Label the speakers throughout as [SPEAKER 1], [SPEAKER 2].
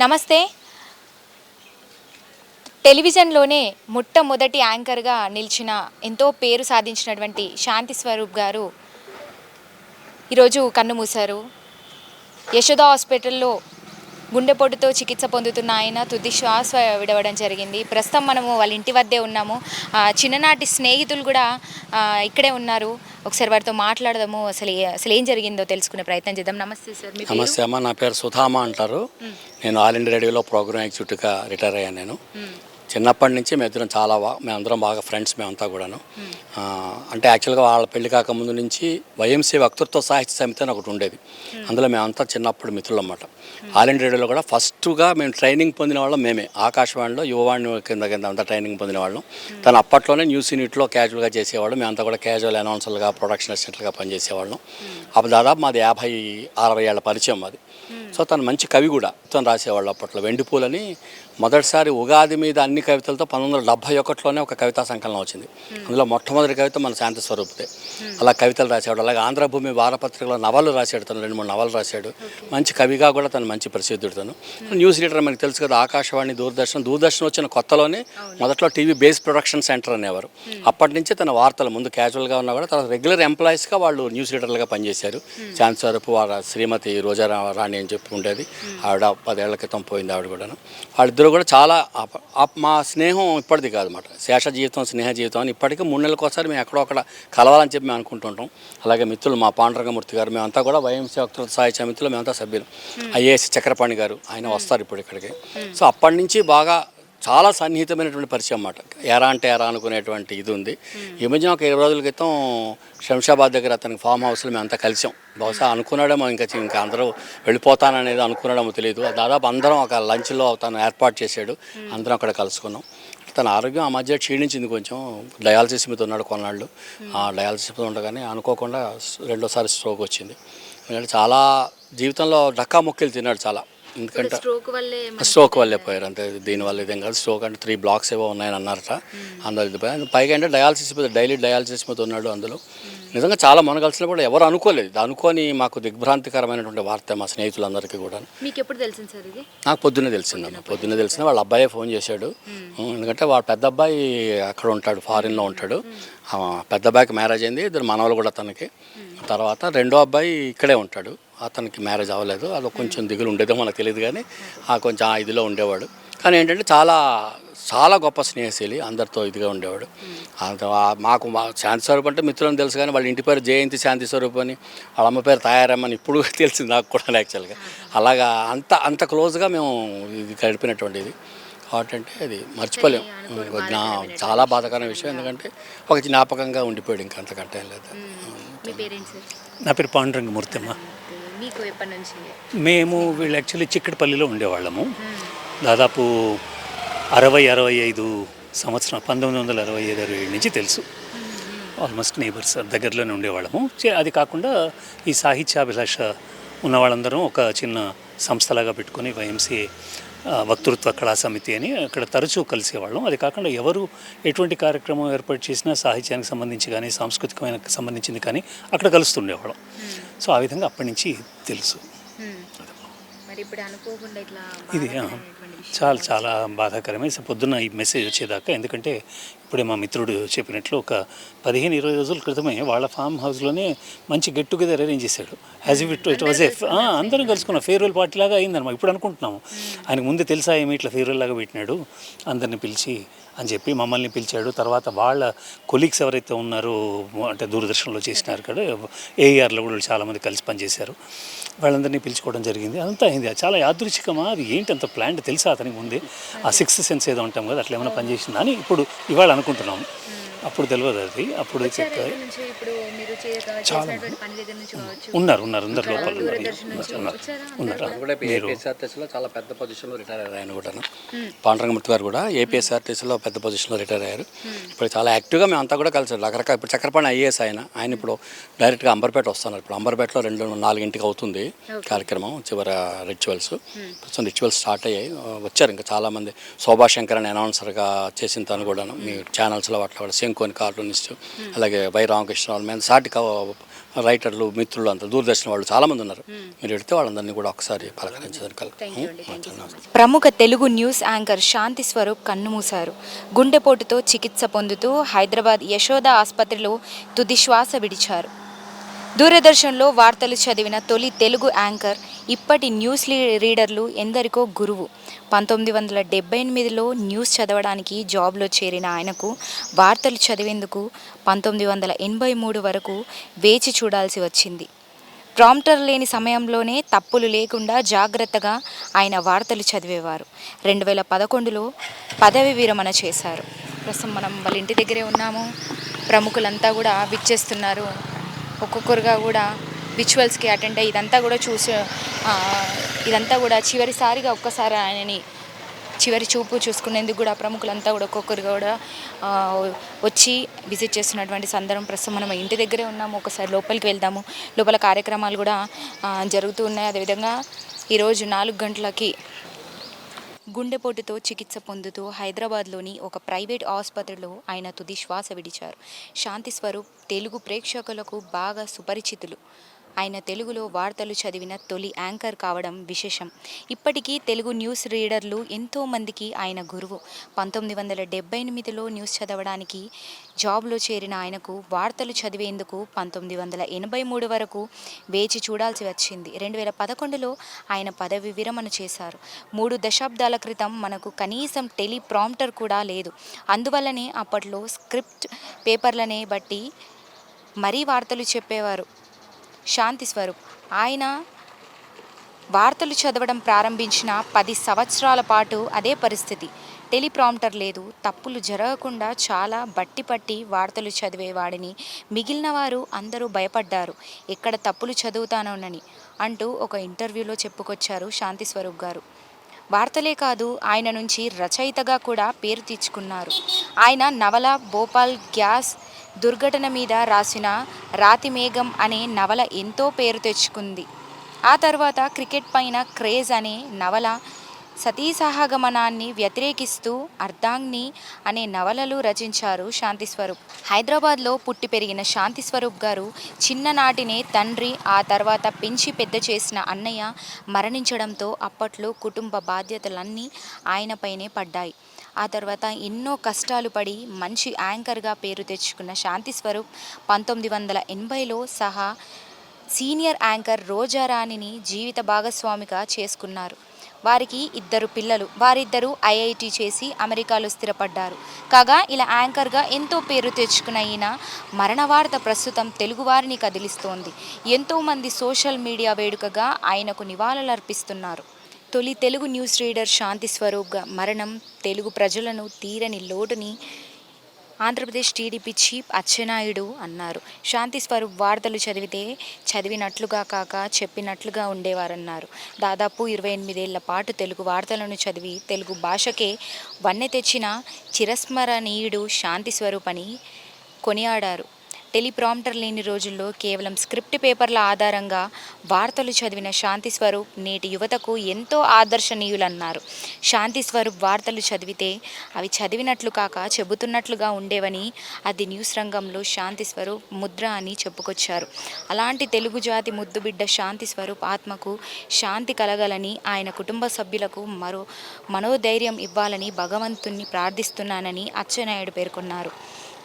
[SPEAKER 1] నమస్తే. టెలివిజన్లోనే మొట్టమొదటి యాంకర్గా నిలిచిన ఎంతో పేరు సాధించినటువంటి శాంతి స్వరూప్ గారు ఈరోజు కన్నుమూశారు. యశోద హాస్పిటల్లో గుండెపోటుతో చికిత్స పొందుతున్న ఆయన తుది శ్వాస విడవడం జరిగింది. ప్రస్తుతం మనము వాళ్ళ ఇంటి వద్దే ఉన్నాము. చిన్ననాటి స్నేహితులు కూడా ఇక్కడే ఉన్నారు. ఒకసారి వారితో మాట్లాడదాము. అసలు ఏం జరిగిందో తెలుసుకునే ప్రయత్నం చేద్దాం. నమస్తే సార్.
[SPEAKER 2] నమస్తే అమ్మ, నా పేరు సుధామ అంటారు. నేను ఆల్ ఇండియా రేడియోలో ప్రోగ్రామ్ ఎగ్జిక్యూటివ్గా రిటైర్ అయ్యాను. నేను చిన్నప్పటి నుంచి మేమందరం బాగా ఫ్రెండ్స్ మేమంతా కూడాను. అంటే యాక్చువల్గా వాళ్ళ పెళ్లి కాకముందు నుంచి వైఎంసీ వక్తృత్వ సాహిత్య సమితి అని ఒకటి ఉండేది. అందులో మేమంతా చిన్నప్పుడు మిత్రులు అన్నమాట. ఆల్ ఇండియా రేడియోలో కూడా ఫస్ట్గా మేము ట్రైనింగ్ పొందిన వాళ్ళం మేమే. ఆకాశవాణిలో యువవాణి కింద అంతా ట్రైనింగ్ పొందిన వాళ్ళం. తను అప్పట్లోనే న్యూస్ యూనిట్లో క్యాజువల్గా చేసేవాళ్ళం. మేమంతా కూడా క్యాజువల్ అనౌన్సర్లుగా, ప్రొడక్షన్ అసిస్టెంట్లుగా పనిచేసేవాళ్ళం. అప్పుడు దాదాపు మాది 50-60 ఏళ్ల పరిచయం అది. సో తను మంచి కవి కూడా. తను రాసేవాళ్ళు అప్పట్లో. వెండిపూలని మొదటిసారి ఉగాది మీద అన్ని కవితలతో 1971లోనే ఒక కవితా సంకలనం వచ్చింది. అందులో మొట్టమొదటి కవిత మన శాంతి స్వరూప్దే. అలా కవితలు రాసేవాడు. అలాగే ఆంధ్రభూమి వారపత్రికలో నవలు రాశాడు. తను 2-3 నవలు రాశాడు. మంచి కవిగా కూడా తను మంచి ప్రసిద్ధుడు. తను న్యూస్ రీడర్ మనకి తెలుసు కదా. ఆకాశవాణి, దూరదర్శన్ వచ్చిన కొత్తలోనే మొదట్లో టీవీ బేస్ ప్రొడక్షన్ సెంటర్ అనేవారు. అప్పటి నుంచి తన వార్తలు ముందు క్యాజువల్గా ఉన్నా కూడా తర్వాత రెగ్యులర్ ఎంప్లాయీస్గా వాళ్ళు న్యూస్ రీడర్లుగా పనిచేశారు. శాంతి స్వరూప్ వారి శ్రీమతి రోజా రాణి అని చెప్పి ఉండేది. ఆవిడ 10 ఏళ్ల క్రితం పోయింది. ఆవిడ కూడాను. వాళ్ళిద్దరూ కూడా చాలా మా స్నేహం ఇప్పటిది కాదన్నమాట. శేష జీవితం, స్నేహ జీవితం అని ఇప్పటికీ 3 నెలలకోసారి మేము ఎక్కడో అక్కడ కలవాలని చెప్పి మేము అనుకుంటుంటాం. అలాగే మిత్రులు మా పాండురంగమూర్తి గారు, మేమంతా కూడా వైఎంసీ వక్తృత్వ సాహిత్య సమితిలో మేమంతా సభ్యులు. ఐఏఎస్ చక్రపాణి గారు, ఆయన వస్తారు ఇప్పుడు ఇక్కడికి. సో అప్పటి నుంచి బాగా చాలా సన్నిహితమైనటువంటి పరిచయం అన్నమాట. ఎరా అంటే ఎరా అనుకునేటువంటి ఇది ఉంది. ఈ మధ్యన ఒక 20 రోజుల క్రితం శంషాబాద్ దగ్గర అతనికి ఫామ్ హౌస్లో మేమంతా కలిసాం. బహుశా అనుకున్నాడేమో ఇంకా అందరూ వెళ్ళిపోతాననేది అనుకున్నాడేమో తెలియదు. దాదాపు అందరం ఒక లంచ్లో తను ఏర్పాటు చేశాడు. అందరం అక్కడ కలుసుకున్నాం. తన ఆరోగ్యం ఆ మధ్య క్షీణించింది కొంచెం. డయాలసిస్ మీద ఉన్నాడు కొన్నాళ్ళు. డయాలసిస్ మీద ఉండగానే అనుకోకుండా రెండోసారి స్ట్రోక్ వచ్చింది. ఎందుకంటే చాలా జీవితంలో డక్కా ముక్కలు తిన్నాడు చాలా. ఎందుకంటే స్ట్రోక్ వల్లే పోయారు అంతే. దీనివల్ల ఇదేం కాదు. స్ట్రోక్ అంటే 3 బ్లాక్స్ ఏవో ఉన్నాయని అన్నారట. అందులో పైగా అంటే డయాలసిస్ మీద డైలీ డయాలసిస్ మీద ఉన్నాడు. అందులో నిజంగా చాలా మన కలిసిన కూడా ఎవరు అనుకోలేదు. అనుకోని మాకు దిగ్భ్రాంతికరమైనటువంటి వార్త మా స్నేహితులందరికీ కూడా.
[SPEAKER 1] మీకు ఎప్పుడు తెలిసింది సార్ ఇది?
[SPEAKER 2] నాకు పొద్దున్నే తెలిసింది. వాళ్ళ అబ్బాయే ఫోన్ చేశాడు. ఎందుకంటే వాళ్ళ పెద్ద అబ్బాయి అక్కడ ఉంటాడు, ఫారిన్లో ఉంటాడు. పెద్ద అబ్బాయికి మ్యారేజ్ అయింది. 2 మనవలు కూడా తనకి. తర్వాత రెండో అబ్బాయి ఇక్కడే ఉంటాడు. అతనికి మ్యారేజ్ అవ్వలేదు. అది కొంచెం దిగులు ఉండేదో మనకు తెలియదు, కానీ కొంచెం ఇదిలో ఉండేవాడు. కానీ ఏంటంటే చాలా చాలా గొప్ప స్నేహశీలి, అందరితో ఇదిగా ఉండేవాడు. మాకు శాంతి స్వరూప్ అంటే మిత్రులను తెలుసు, కానీ వాళ్ళ ఇంటి పేరు జయంతి శాంతి స్వరూప్ అని, వాళ్ళ అమ్మ పేరు తాయారమ్మని ఇప్పుడు తెలిసింది నాకు కూడా యాక్చువల్గా. అలాగా అంత క్లోజ్గా మేము ఇది గడిపినటువంటి ఇది. కాబట్టి అంటే అది మర్చిపోలేము. చాలా బాధాకరమైన విషయం. ఎందుకంటే ఒక జ్ఞాపకంగా ఉండిపోయాడు. ఇంకా అంతకంటే ఏం లేదు.
[SPEAKER 3] నా పేరు పాండురంగమూర్తి అమ్మ. మేము వీళ్ళు యాక్చువల్లీ చిక్కడపల్లిలో ఉండేవాళ్ళము. దాదాపు 65 సంవత్సరం 1965-67 నుంచి తెలుసు. ఆల్మోస్ట్ నేబర్స్, దగ్గరలోనే ఉండేవాళ్ళము. అది కాకుండా ఈ సాహిత్యాభిలాష ఉన్న వాళ్ళందరం ఒక చిన్న సంస్థలాగా పెట్టుకొని వైఎంసీ వక్తృత్వ కళా సమితి అని అక్కడ తరచూ కలిసేవాళ్ళం. అది కాకుండా ఎవరు ఎటువంటి కార్యక్రమం ఏర్పాటు చేసినా సాహిత్యానికి సంబంధించి కానీ సాంస్కృతికమైన సంబంధించింది కానీ అక్కడ కలుస్తుండేవాళ్ళం. సో ఆ విధంగా అప్పటి నుంచి తెలుసు. ఇది చాలా బాధాకరమే పొద్దున్న ఈ మెసేజ్ వచ్చేదాకా. ఎందుకంటే ఇప్పుడే మా మిత్రుడు చెప్పినట్లు ఒక 15-20 రోజుల క్రితమే వాళ్ళ ఫామ్ హౌస్లోనే మంచి గెట్ టుగెదర్ అరేంజ్ చేశాడు. యాజ్ ఇట్ వాజ్ అందరం కలుసుకున్నాం. ఫేర్వెల్ పార్టీ లాగా అయిందన్నమాట. ఇప్పుడు అనుకుంటున్నాము ఆయనకు ముందు తెలుసా ఏమి ఇట్లా ఫేర్వెల్ లాగా పెట్టినాడు అందరిని పిలిచి అని చెప్పి మమ్మల్ని పిలిచాడు. తర్వాత వాళ్ళ కొలీగ్స్ ఎవరైతే ఉన్నారో, అంటే దూరదర్శన్లో చేసినారు కదా, ఏఆర్లో కూడా చాలామంది కలిసి పనిచేశారు. వాళ్ళందరినీ పిలుచుకోవడం జరిగింది. అదంతా అయింది. చాలా యాదృచ్ఛికమా, అది ఏంటి అంత ప్లాన్ తెలుసా అతనికి ముందే? ఆ 6th సెన్స్ ఏదో ఉంటాం కదా, అట్లా ఏమైనా పనిచేసిందా అని ఇప్పుడు ఇవాళ అనుకుంటున్నాము. అప్పుడు తెలియదు అది. అప్పుడు చాలా ఉన్నారు అందరు లోపల ఉన్నారు.
[SPEAKER 2] ఏపీఎస్ఆర్టీసీలో చాలా పెద్ద పొజిషన్లో రిటైర్ అయ్యారు ఆయన కూడా. పాండురంగమూర్తి గారు కూడా ఏపీఎస్ఆర్టీసీలో పెద్ద పొజిషన్లో రిటైర్ అయ్యారు. ఇప్పుడు చాలా యాక్టివ్గా మేము అంతా కూడా కలిసి రకరకాల. ఇప్పుడు చక్రపాణి ఐఏఎస్ ఆయన ఇప్పుడు డైరెక్ట్గా అంబర్పేట వస్తున్నారు. ఇప్పుడు అంబర్పేటలో 2-4 అవుతుంది కార్యక్రమం, చివరి రిచువల్స్. ప్రస్తుతం రిచువల్స్ స్టార్ట్ అయ్యాయి. వచ్చారు ఇంకా చాలామంది. శోభాశంకర్ అని అనౌన్సర్గా చేసిన తను కూడా మీ ఛానల్స్లో అట్లా కూడా శంకోని కార్టూనిస్ట్, అలాగే వై రామకృష్ణరావు. మేము నాలాంటి రైటర్లు మిత్రులు అంతా దూరదర్శన్ వాళ్ళు చాలామంది ఉన్నారు. మీరు పెడితే వాళ్ళందరినీ కూడా ఒకసారి పలకరించడానికి.
[SPEAKER 1] ప్రముఖ తెలుగు న్యూస్ యాంకర్ శాంతి స్వరూప్ కన్నుమూశారు. గుండెపోటుతో చికిత్స పొందుతూ హైదరాబాద్ యశోద ఆసుపత్రిలో తుది శ్వాస విడిచారు. దూరదర్శన్లో వార్తలు చదివిన తొలి తెలుగు యాంకర్, ఇప్పటి న్యూస్ రీడర్లు ఎందరికో గురువు. 1978లో న్యూస్ చదవడానికి జాబ్లో చేరిన ఆయనకు వార్తలు చదివేందుకు 1983 వరకు వేచి చూడాల్సి వచ్చింది. ప్రాంప్టర్ లేని సమయంలోనే తప్పులు లేకుండా జాగ్రత్తగా ఆయన వార్తలు చదివేవారు. 2011లో పదవి విరమణ చేశారు. ప్రస్తుతం మనం వాళ్ళ ఇంటి దగ్గరే ఉన్నాము. ప్రముఖులంతా కూడా విచ్చేస్తున్నారు. ఒక్కొక్కరుగా కూడా విజువల్స్కి అటెండ్ అయ్యి ఇదంతా కూడా చివరిసారిగా ఒక్కసారి ఆయనని చివరి చూపు చూసుకునేందుకు కూడా ప్రముఖులంతా కూడా ఒక్కొక్కరు కూడా వచ్చి విజిట్ చేస్తున్నటువంటి సందర్భం. ప్రస్తుతం మనం ఇంటి దగ్గరే ఉన్నాము. ఒకసారి లోపలికి వెళ్దాము. లోపల కార్యక్రమాలు కూడా జరుగుతూ ఉన్నాయి. అదేవిధంగా ఈరోజు 4 గంటలకి గుండెపోటుతో చికిత్స పొందుతూ హైదరాబాద్లోని ఒక ప్రైవేట్ ఆసుపత్రిలో ఆయన తుది శ్వాస విడిచారు. శాంతి స్వరూప్ తెలుగు ప్రేక్షకులకు బాగా సుపరిచితులు. ఆయన తెలుగులో వార్తలు చదివిన తొలి యాంకర్ కావడం విశేషం. ఇప్పటికీ తెలుగు న్యూస్ రీడర్లు ఎంతోమందికి ఆయన గురువు. 1978లో న్యూస్ చదవడానికి జాబ్లో చేరిన ఆయనకు వార్తలు చదివేందుకు 1983 వరకు వేచి చూడాల్సి వచ్చింది. 2011లో ఆయన పదవి విరమణ చేశారు. 3 దశాబ్దాల క్రితం మనకు కనీసం టెలిప్రాంప్టర్ కూడా లేదు. అందువల్లనే అప్పట్లో స్క్రిప్ట్ పేపర్లనే బట్టి మరీ వార్తలు చెప్పేవారు శాంతి స్వరూప్. ఆయన వార్తలు చదవడం ప్రారంభించిన 10 సంవత్సరాల పాటు అదే పరిస్థితి. టెలిప్రాంప్టర్ లేదు. తప్పులు జరగకుండా చాలా బట్టిపట్టి వార్తలు చదివేవాడిని. మిగిలిన వారు అందరూ భయపడ్డారు, ఎక్కడ తప్పులు చదువుతానోనని అంటూ ఒక ఇంటర్వ్యూలో చెప్పుకొచ్చారు శాంతి స్వరూప్ గారు. వార్తలే కాదు, ఆయన నుంచి రచయితగా కూడా పేరు తెచ్చుకున్నారు. ఆయన నవల భోపాల్ గ్యాస్ దుర్ఘటన మీద రాసిన రాతి మేఘం అనే నవల ఎంతో పేరు తెచ్చుకుంది. ఆ తర్వాత క్రికెట్ పైన క్రేజ్ అనే నవల, సతీ సహగమనాన్ని వ్యతిరేకిస్తూ అర్ధాంగిని అనే నవలలు రచించారు శాంతి స్వరూప్. హైదరాబాద్లో పుట్టి పెరిగిన శాంతి స్వరూప్ గారు చిన్ననాటినే తండ్రి, ఆ తర్వాత పెంచి పెద్ద చేసిన అన్నయ్య మరణించడంతో అప్పట్లో కుటుంబ బాధ్యతలన్నీ ఆయనపైనే పడ్డాయి. ఆ తర్వాత ఎన్నో కష్టాలు పడి మంచి యాంకర్గా పేరు తెచ్చుకున్న శాంతి స్వరూప్ 1980లో సహా సీనియర్ యాంకర్ రోజారాణిని జీవిత భాగస్వామిగా చేసుకున్నారు. వారికి 2 పిల్లలు. వారిద్దరూ ఐఐటి చేసి అమెరికాలో స్థిరపడ్డారు. కాగా ఇలా యాంకర్గా ఎంతో పేరు తెచ్చుకున్న ఈయన మరణ వార్త ప్రస్తుతం తెలుగువారిని కదిలిస్తోంది. ఎంతోమంది సోషల్ మీడియా వేడుకగా ఆయనకు నివాళులర్పిస్తున్నారు. తొలి తెలుగు న్యూస్ రీడర్ శాంతి స్వరూప్ మరణం తెలుగు ప్రజలను తీరని లోటుని ఆంధ్రప్రదేశ్ టీడీపీ చీఫ్ అచ్చెన్నాయుడు అన్నారు. శాంతి స్వరూప్ వార్తలు చదివినట్లుగా కాక చెప్పినట్లుగా ఉండేవారన్నారు. దాదాపు 28 ఏళ్ల పాటు తెలుగు వార్తలను చదివి తెలుగు భాషకే వన్నె తెచ్చిన చిరస్మరణీయుడు శాంతి స్వరూప్ అని కొనియాడారు. టెలిప్రాంప్టర్ లేని రోజుల్లో కేవలం స్క్రిప్ట్ పేపర్ల ఆధారంగా వార్తలు చదివిన శాంతి స్వరూప్ నేటి యువతకు ఎంతో ఆదర్శనీయులన్నారు. శాంతి స్వరూప్ వార్తలు చదివితే అవి చదివినట్లు కాక చెబుతున్నట్లుగా ఉండేవని, అది న్యూస్ రంగంలో శాంతి స్వరూప్ ముద్ర అని చెప్పుకొచ్చారు. అలాంటి తెలుగు జాతి ముద్దుబిడ్డ శాంతి స్వరూప్ ఆత్మకు శాంతి కలగాలని, ఆయన కుటుంబ సభ్యులకు మనోధైర్యం ఇవ్వాలని భగవంతుణ్ణి ప్రార్థిస్తున్నానని అచ్చెన్నాయుడు పేర్కొన్నారు.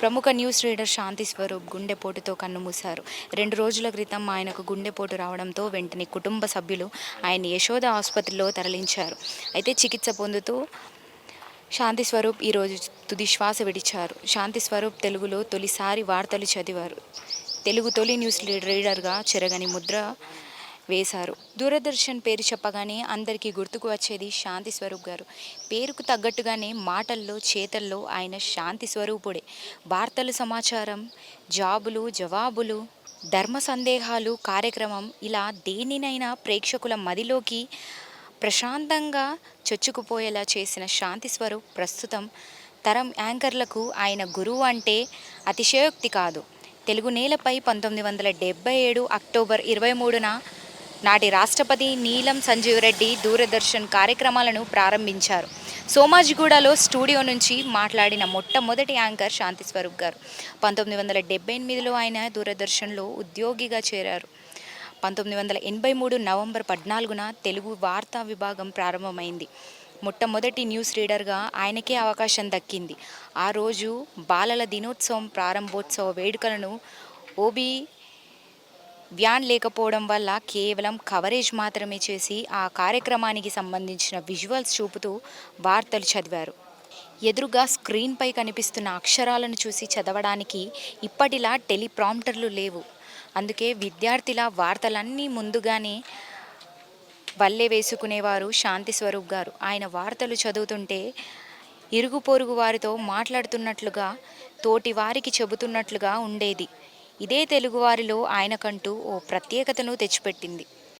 [SPEAKER 1] ప్రముఖ న్యూస్ రీడర్ శాంతి స్వరూప్ గుండెపోటుతో కన్నుమూశారు. 2 రోజుల క్రితం ఆయనకు గుండెపోటు రావడంతో వెంటనే కుటుంబ సభ్యులు ఆయన్ని యశోద ఆసుపత్రిలో తరలించారు. అయితే చికిత్స పొందుతూ శాంతి స్వరూప్ ఈరోజు తుది శ్వాస విడిచారు. శాంతి స్వరూప్ తెలుగులో తొలిసారి వార్తలు చదివారు. తెలుగు తొలి న్యూస్ రీడర్గా చెరగని ముద్ర వేశారు. దూరదర్శన్ పేరు చెప్పగానే అందరికీ గుర్తుకు వచ్చేది శాంతి స్వరూప్ గారు. పేరుకు తగ్గట్టుగానే మాటల్లో చేతల్లో ఆయన శాంతి స్వరూపుడే. వార్తలు, సమాచారం, జాబులు, జవాబులు, ధర్మ సందేహాలు కార్యక్రమం ఇలా దేనినైనా ప్రేక్షకుల మదిలోకి ప్రశాంతంగా చొచ్చుకుపోయేలా చేసిన శాంతి స్వరూప్ ప్రస్తుతం తరం యాంకర్లకు ఆయన గురువు అంటే అతిశయోక్తి కాదు. తెలుగు నేలపై 1977 అక్టోబర్ 23న నాటి రాష్ట్రపతి నీలం సంజీవ్ రెడ్డి దూరదర్శన్ కార్యక్రమాలను ప్రారంభించారు. సోమాజిగూడలో స్టూడియో నుంచి మాట్లాడిన మొట్టమొదటి యాంకర్ శాంతి స్వరూప్ గారు. 1978లో ఆయన దూరదర్శన్లో ఉద్యోగిగా చేరారు. 1983 నవంబర్ 14న తెలుగు వార్తా విభాగం ప్రారంభమైంది. మొట్టమొదటి న్యూస్ రీడర్గా ఆయనకే అవకాశం దక్కింది. ఆ రోజు బాలల దినోత్సవం ప్రారంభోత్సవ వేడుకలను ఓబీ వ్యాన్ లేకపోవడం వల్ల కేవలం కవరేజ్ మాత్రమే చేసి ఆ కార్యక్రమానికి సంబంధించిన విజువల్స్ చూపుతూ వార్తలు చదివారు. ఎదురుగా స్క్రీన్పై కనిపిస్తున్న అక్షరాలను చూసి చదవడానికి ఇప్పటిలా టెలిప్రాంప్టర్లు లేవు. అందుకే విద్యార్థిల వార్తలన్నీ ముందుగానే వల్లే వేసుకునేవారు శాంతి స్వరూప్ గారు. ఆయన వార్తలు చదువుతుంటే ఇరుగు పొరుగు వారితో మాట్లాడుతున్నట్లుగా, తోటి వారికి చెబుతున్నట్లుగా ఉండేది. ఇదే తెలుగువారిలో ఆయనకంటూ ఓ ప్రత్యేకతను తెచ్చిపెట్టింది.